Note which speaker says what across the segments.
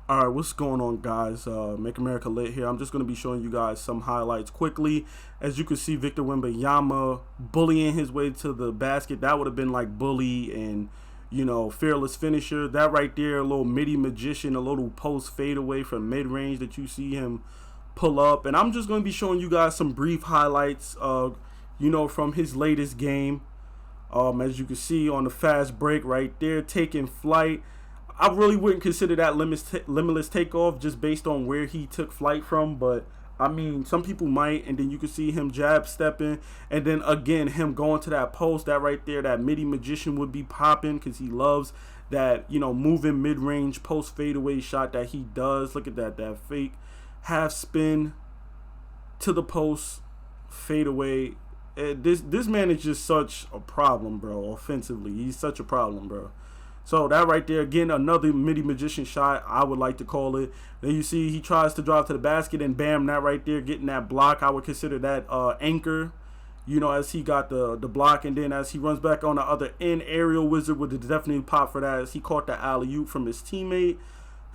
Speaker 1: All right, what's going on, guys? Make America Lit here. I'm just going to be showing you guys some highlights quickly. As you can see, Victor Wembanyama bullying his way to the basket. That would have been like bully and, fearless finisher. That right there, a little midi magician, a little post fadeaway from mid-range that you see him pull up. And I'm just going to be showing you guys some brief highlights, from his latest game. As you can see on the fast break right there, taking flight. I really wouldn't consider that limitless takeoff just based on where he took flight from, but I mean, some people might. And then you can see him jab stepping, and then again him going to that post. That right there, that midi magician would be popping because he loves that moving mid range post fadeaway shot that he does. Look at that fake half spin to the post fadeaway. This man is just such a problem, bro. Offensively, he's such a problem, bro. So that right there, again, another midi magician shot, I would like to call it. Then you see he tries to drive to the basket, and bam, that right there, getting that block. I would consider that anchor, as he got the block. And then as he runs back on the other end, aerial wizard would definitely pop for that as he caught the alley-oop from his teammate.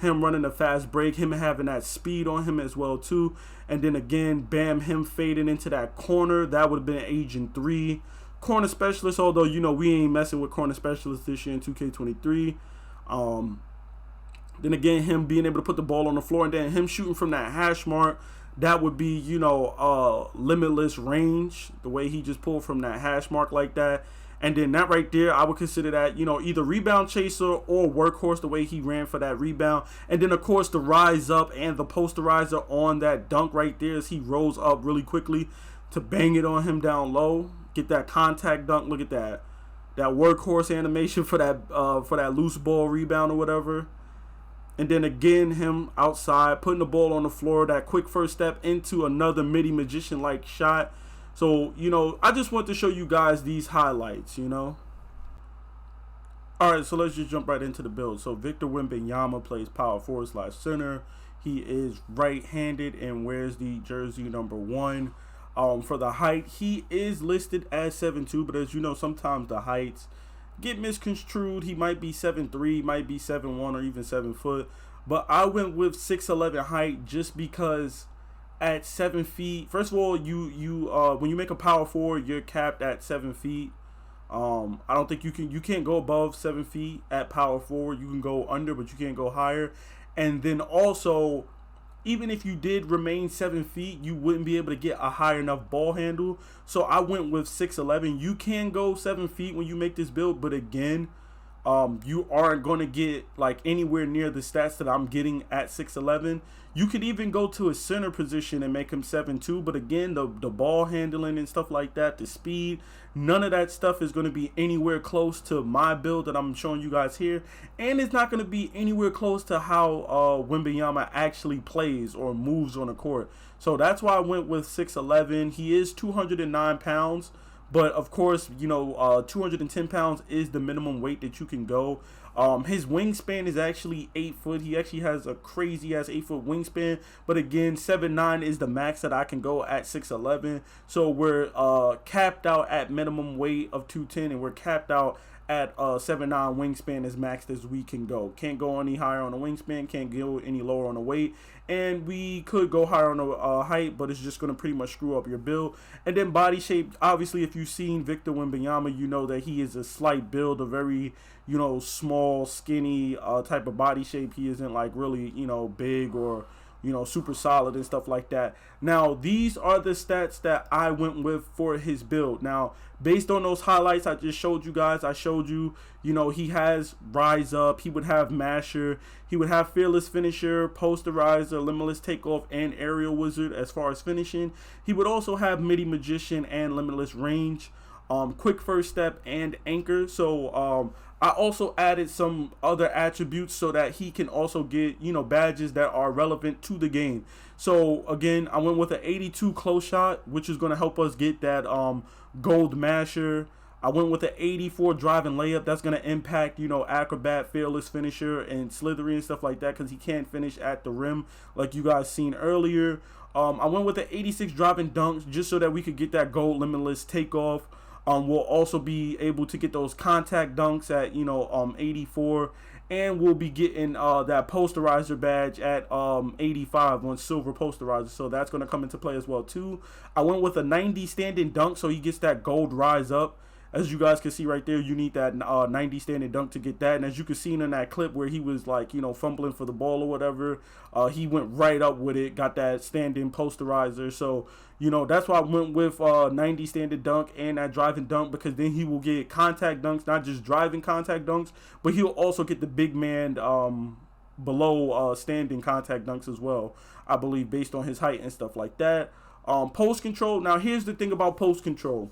Speaker 1: Him running a fast break, him having that speed on him as well, too. And then again, bam, him fading into that corner. That would have been Agent 3. Corner specialist, although we ain't messing with corner specialists this year in 2K23. Then again, him being able to put the ball on the floor, and then him shooting from that hash mark, that would be limitless range. The way he just pulled from that hash mark like that, and then that right there, I would consider that either rebound chaser or workhorse. The way he ran for that rebound, and then of course the rise up and the posterizer on that dunk right there as he rolls up really quickly to bang it on him down low. Get that contact dunk. Look at that workhorse animation for that loose ball rebound or whatever. And then again, him outside putting the ball on the floor. That quick first step into another midi magician like shot. So I just want to show you guys these highlights. All right, so let's just jump right into the build. So Victor Wembanyama plays power forward / center. He is right-handed and wears the jersey number 1. For the height, he is listed as 7'2", but as you know, sometimes the heights get misconstrued. He might be 7'3", might be 7'1", or even 7 foot. But I went with 6'11" height just because at 7 feet, first of all, you when you make a power forward, you're capped at 7 feet. I don't think you can't go above 7 feet at power forward. You can go under, but you can't go higher. And then also, even if you did remain 7 feet, you wouldn't be able to get a high enough ball handle. So I went with 6'11". You can go 7 feet when you make this build, but again, you aren't going to get like anywhere near the stats that I'm getting at 6'11". You could even go to a center position and make him 7'2", but again, the ball handling and stuff like that, the speed, none of that stuff is going to be anywhere close to my build that I'm showing you guys here, and it's not going to be anywhere close to how Wembanyama actually plays or moves on the court. So that's why I went with 6'11". He is 209 pounds. But of course, 210 pounds is the minimum weight that you can go. His wingspan is actually 8 foot. He actually has a crazy ass 8 foot wingspan. But again, 7'9" is the max that I can go at 6'11". So we're capped out at minimum weight of 210, and we're capped out at 7'9" wingspan as max as we can go. Can't go any higher on the wingspan, can't go any lower on the weight, and we could go higher on the height, but it's just going to pretty much screw up your build. And then body shape, obviously if you've seen Victor Wembanyama, you know that he is a slight build, a very small, skinny type of body shape. He isn't like really big or super solid and stuff like that. Now, these are the stats that I went with for his build. Now, based on those highlights I just showed you guys, I showed you, he has rise up, he would have masher, he would have fearless finisher, posterizer, limitless takeoff, and aerial wizard as far as finishing. He would also have midi magician and limitless range, quick first step, and anchor. So I also added some other attributes so that he can also get badges that are relevant to the game. So again, I went with an 82 close shot, which is going to help us get that gold masher. I went with an 84 driving layup. That's going to impact acrobat, fearless finisher, and slithery and stuff like that, because he can't finish at the rim like you guys seen earlier. I went with an 86 driving dunks just so that we could get that gold limitless takeoff. We'll also be able to get those contact dunks at 84, and we'll be getting that posterizer badge at 85 on silver posterizer. So that's going to come into play as well too. I went with a 90 standing dunk, so he gets that gold rise up. As you guys can see right there, you need that 90 standing dunk to get that. And as you can see in that clip where he was like, fumbling for the ball or whatever, he went right up with it, got that standing posterizer. So, that's why I went with 90 standing dunk and that driving dunk, because then he will get contact dunks, not just driving contact dunks, but he'll also get the big man below standing contact dunks as well, I believe, based on his height and stuff like that. Post control. Now, here's the thing about post control.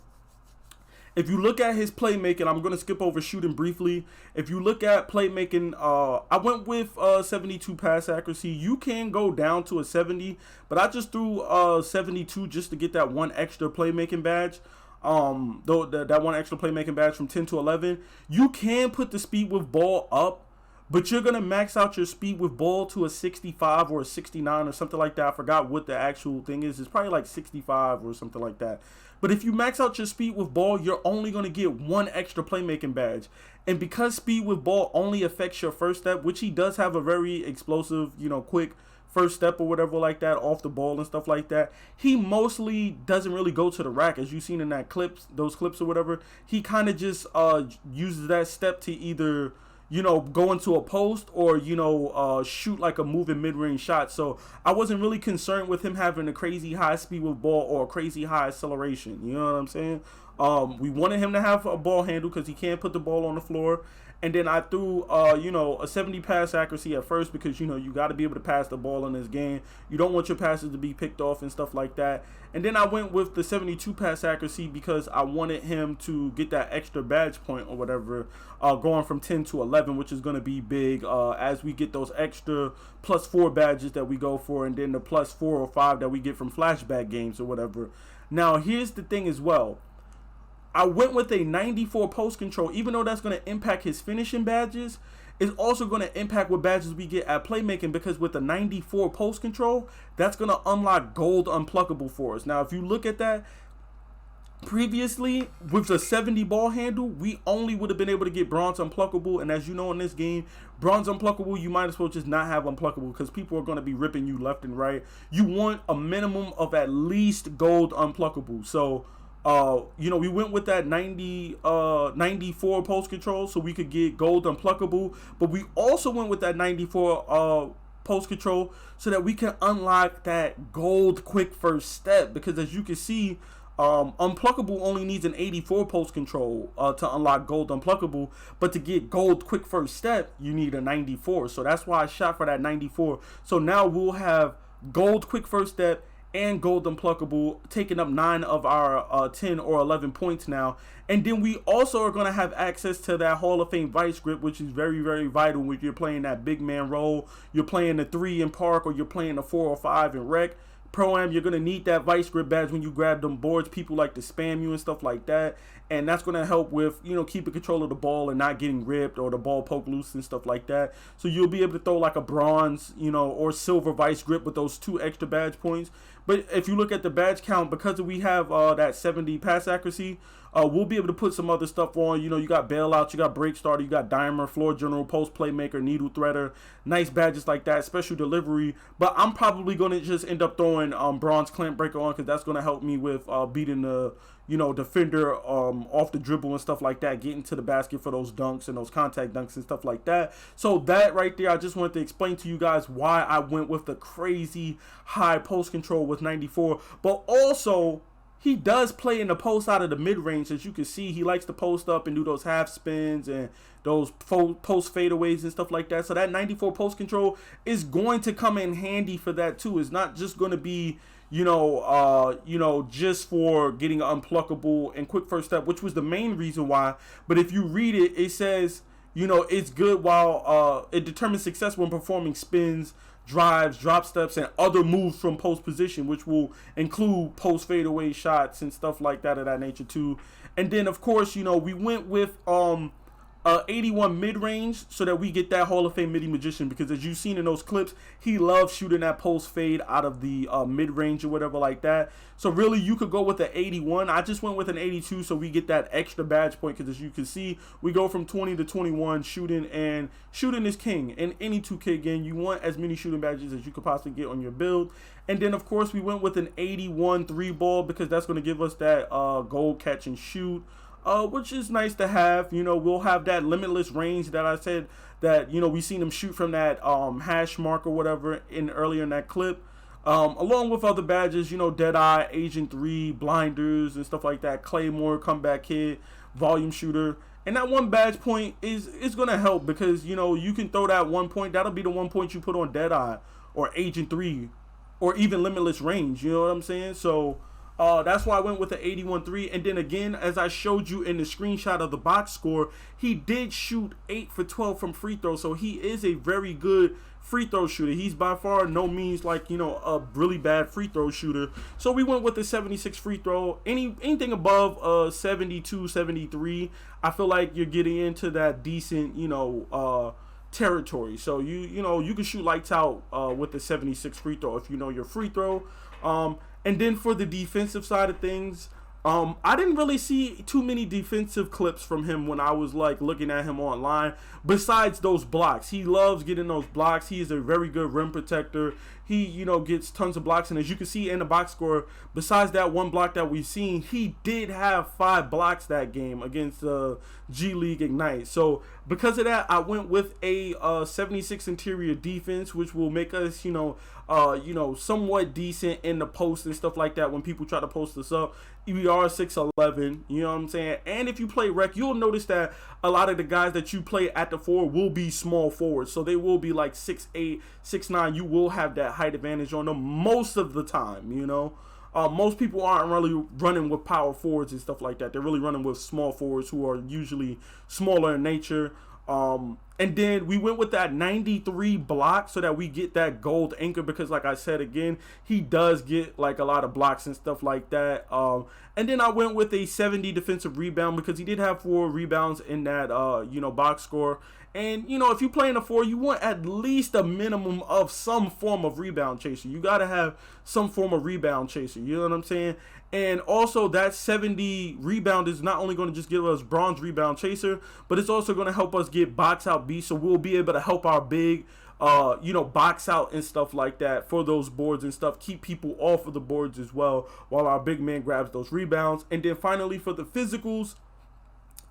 Speaker 1: If you look at his playmaking, I'm going to skip over shooting briefly. If you look at playmaking, I went with 72 pass accuracy. You can go down to a 70, but I just threw 72 just to get that one extra playmaking badge. Though that one extra playmaking badge from 10 to 11. You can put the speed with ball up, but you're going to max out your speed with ball to a 65 or a 69 or something like that. I forgot what the actual thing is. It's probably like 65 or something like that. But if you max out your speed with ball, you're only going to get one extra playmaking badge. And because speed with ball only affects your first step, which he does have a very explosive, quick first step or whatever like that off the ball and stuff like that, he mostly doesn't really go to the rack. As you've seen in those clips or whatever, he kind of just uses that step to either go into a post or, shoot like a moving mid-range shot. So I wasn't really concerned with him having a crazy high speed with ball or a crazy high acceleration. You know what I'm saying? We wanted him to have a ball handle because he can't put the ball on the floor. And then I threw, a 70 pass accuracy at first because, you got to be able to pass the ball in this game. You don't want your passes to be picked off and stuff like that. And then I went with the 72 pass accuracy because I wanted him to get that extra badge point or whatever, going from 10 to 11, which is going to be big as we get those extra +4 badges that we go for, and then the +4 or 5 that we get from flashback games or whatever. Now, here's the thing as well. I went with a 94 post control, even though that's going to impact his finishing badges. It's also going to impact what badges we get at playmaking, because with the 94 post control, that's going to unlock gold unpluckable for us. Now, if you look at that, previously with the 70 ball handle, we only would have been able to get bronze unpluckable. And as you know, in this game, bronze unpluckable, you might as well just not have unpluckable because people are going to be ripping you left and right. You want a minimum of at least gold unpluckable. So we went with that 94 post control so we could get gold unpluckable, but we also went with that 94 post control so that we can unlock that gold quick first step, because as you can see, unpluckable only needs an 84 post control to unlock gold unpluckable, but to get gold quick first step you need a 94. So that's why I shot for that 94. So now we'll have gold quick first step and gold unpluckable, taking up 9 of our 10 or 11 points now. And then we also are going to have access to that Hall of Fame vice grip, which is very, very vital when you're playing that big man role. You're playing the 3 in park, or you're playing the 4 or 5 in rec. Pro-Am, you're going to need that vice grip badge when you grab them boards. People like to spam you and stuff like that. And that's going to help with, keeping control of the ball and not getting ripped or the ball poked loose and stuff like that. So you'll be able to throw like a bronze, or silver vice grip with those 2 extra badge points. But if you look at the badge count, because we have that 70 pass accuracy, we'll be able to put some other stuff on. You got bailout, you got break starter, you got dimer, floor general, post playmaker, needle threader, nice badges like that, special delivery. But I'm probably going to just end up throwing bronze clamp breaker on, because that's going to help me with beating the defender off the dribble and stuff like that, getting to the basket for those dunks and those contact dunks and stuff like that. So that right there, I just wanted to explain to you guys why I went with the crazy high post control with 94. But also, he does play in the post out of the mid-range. As you can see, he likes to post up and do those half spins and those post fadeaways and stuff like that. So that 94 post control is going to come in handy for that too. It's not just going to be just for getting an unpluckable and quick first step, which was the main reason why. But if you read it, it says, it's good while it determines success when performing spins, drives, drop steps, and other moves from post position, which will include post fadeaway shots and stuff like that of that nature too. And then of course, we went with 81 mid-range so that we get that Hall of Fame midi magician, because as you've seen in those clips, he loves shooting that post fade out of the mid-range or whatever like that. So really you could go with an 81. I just went with an 82 so we get that extra badge point, because as you can see, we go from 20 to 21 shooting, and shooting is king. In any 2K game, you want as many shooting badges as you could possibly get on your build. And then of course we went with an 81 3 ball, because that's going to give us that goal catch and shoot, which is nice to have. You know, we'll have that limitless range that I said that, you know, we seen him shoot from that hash mark or whatever earlier in that clip, along with other badges, you know, Deadeye, Agent 3, Blinders and stuff like that, Claymore, Comeback Kid, Volume Shooter. And that one badge point is going to help, because, you know, you can throw that 1 point. That'll be the 1 point you put on Deadeye or Agent 3 or even Limitless Range. You know what I'm saying? So that's why I went with the 81-3. And then again, as I showed you in the screenshot of the box score, he did shoot 8 for 12 from free throws. So he is a very good free throw shooter. He's by far no means like, you know, a really bad free throw shooter. So we went with the 76 free throw. Anything above 72, 73, I feel like you're getting into that decent, you know, territory. So you know, you can shoot lights out with the 76 free throw if you know your free throw. And then for the defensive side of things, I didn't really see too many defensive clips from him when I was like looking at him online, besides those blocks. He loves getting those blocks. He is a very good rim protector. He, you know, gets tons of blocks, and as you can see in the box score, besides that one block that we've seen, he did have 5 blocks that game against G League Ignite. So because of that, I went with a 76 interior defense, which will make us, you know, somewhat decent in the post and stuff like that when people try to post us up. We are 6'11", you know what I'm saying? And if you play rec, you'll notice that a lot of the guys that you play at the 4 will be small forwards. So they will be like 6'8", 6'9". You will have that height advantage on them most of the time, you know? Most people aren't really running with power forwards and stuff like that. They're really running with small forwards who are usually smaller in nature. And then we went with that 93 block so that we get that gold anchor, because like I said again, he does get like a lot of blocks and stuff like that. And then I went with a 70 defensive rebound, because he did have 4 rebounds in that you know, box score. And you know, if you play in a 4, you want at least a minimum of some form of rebound chaser. You got to have some form of rebound chaser, you know what I'm saying? And also that 70 rebound is not only going to just give us bronze rebound chaser, but it's also going to help us get box out B, so we'll be able to help our big you know, box out and stuff like that for those boards and stuff, keep people off of the boards as well while our big man grabs those rebounds. And then finally for the physicals,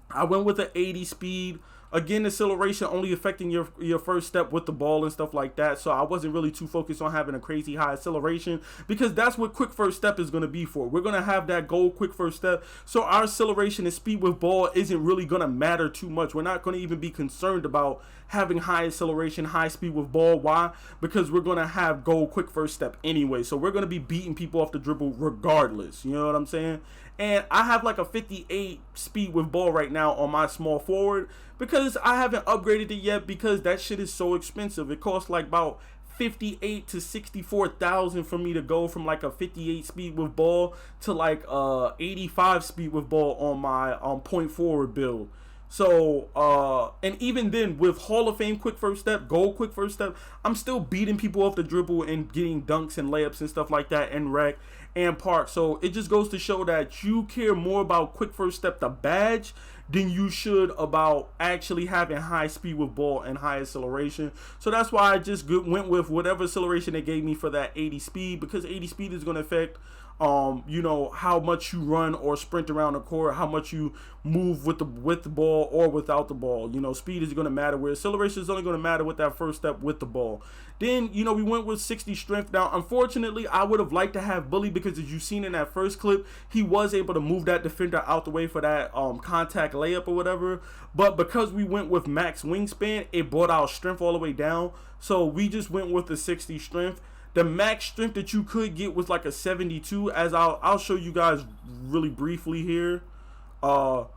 Speaker 1: I went with an 80 speed. Again, acceleration only affecting your first step with the ball and stuff like that. So I wasn't really too focused on having a crazy high acceleration, because that's what quick first step is going to be for. We're going to have that goal quick first step. So our acceleration and speed with ball isn't really going to matter too much. We're not going to even be concerned about having high acceleration, high speed with ball. Why? Because we're going to have goal quick first step anyway. So we're going to be beating people off the dribble regardless. You know what I'm saying? And I have like a 58 speed with ball right now on my small forward, because I haven't upgraded it yet, because that shit is so expensive. It costs like about 58 to 64,000 for me to go from like a 58 speed with ball to like 85 speed with ball on my point forward build. So and even then, with Hall of Fame quick first step, gold quick first step, I'm still beating people off the dribble and getting dunks and layups and stuff like that in rec and park. So it just goes to show that you care more about quick first step, the badge, than you should about actually having high speed with ball and high acceleration. So that's why I just went with whatever acceleration they gave me for that 80 speed, because 80 speed is going to affect you know, how much you run or sprint around the court, how much you move with the ball or without the ball. You know, speed is going to matter, where acceleration is only going to matter with that first step with the ball. Then, you know, we went with 60 strength. Now, unfortunately, I would have liked to have Bully, because as you've seen in that first clip, he was able to move that defender out the way for that contact layup or whatever. But because we went with max wingspan, it brought our strength all the way down. So we just went with the 60 strength. The max strength that you could get was like a 72, as I'll show you guys really briefly here. The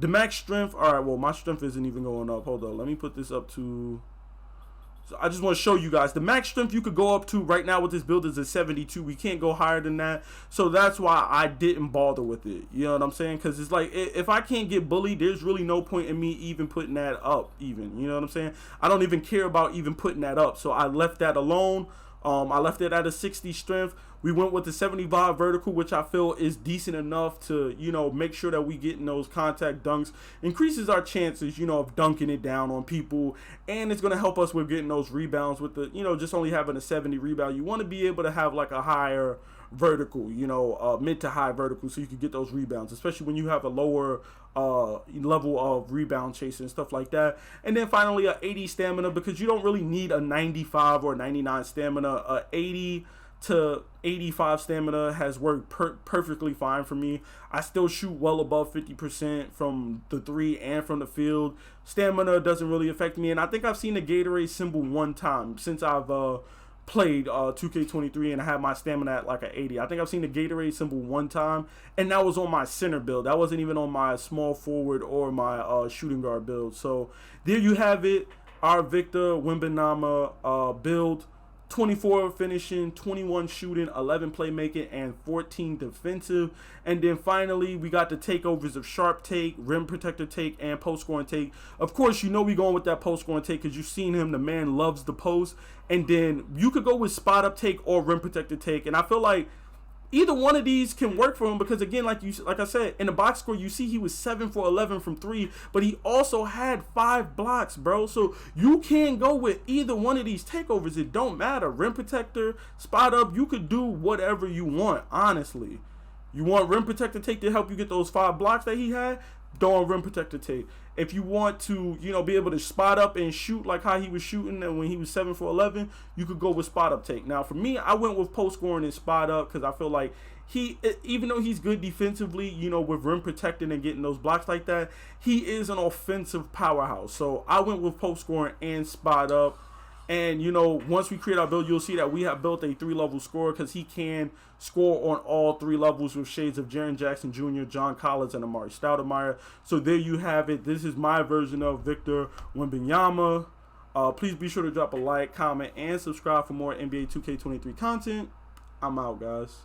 Speaker 1: max strength, all right, well, my strength isn't even going up. Hold on, let me put this up to So I just want to show you guys the max strength you could go up to right now with this build is a 72. We can't go higher than that. So that's why I didn't bother with it. You know what I'm saying? Because it's like, if I can't get bullied, there's really no point in me even putting that up even. You know what I'm saying? I don't even care about even putting that up. So I left that alone. I left it at a 60 strength. We went with the 75 vertical, which I feel is decent enough to, you know, make sure that we get in those contact dunks. Increases our chances, you know, of dunking it down on people. And it's going to help us with getting those rebounds with the, you know, just only having a 70 rebound. You want to be able to have like a higher vertical, you know, mid to high vertical, so you can get those rebounds, especially when you have a lower level of rebound chasing and stuff like that. And then finally a 80 stamina, because you don't really need a 95 or 99 stamina. A 80 to 85 stamina has worked perfectly fine for me. I still shoot well above 50% from the 3 and from the field. Stamina doesn't really affect me, and I think I've seen the Gatorade symbol one time since I've played 2K23 and I had my stamina at like an 80. I think I've seen the Gatorade symbol one time, and that was on my center build. That wasn't even on my small forward or my shooting guard build. So there you have it, our Victor Wembanyama build. 24 finishing, 21 shooting, 11 playmaking, and 14 defensive. And then finally, we got the takeovers of sharp take, rim protector take, and post scoring take. Of course, you know we going with that post scoring take because you've seen him. The man loves the post. And then you could go with spot up take or rim protector take. And I feel like either one of these can work for him because, again, like I said, in the box score, you see he was 7 for 11 from 3, but he also had 5 blocks, bro. So you can go with either one of these takeovers. It don't matter. Rim protector, spot up, you could do whatever you want, honestly. You want rim protector take to help you get those 5 blocks that he had? Throw a rim protector take. If you want to, you know, be able to spot up and shoot like how he was shooting and when he was 7 for 11, you could go with spot up take. Now, for me, I went with post scoring and spot up because I feel like he, even though he's good defensively, you know, with rim protecting and getting those blocks like that, he is an offensive powerhouse. So I went with post scoring and spot up. And, you know, once we create our build, you'll see that we have built a 3-level scorer because he can score on all 3 levels with shades of Jaren Jackson Jr., John Collins, and Amari Stoudemire. So there you have it. This is my version of Victor Wembanyama. Please be sure to drop a like, comment, and subscribe for more NBA 2K23 content. I'm out, guys.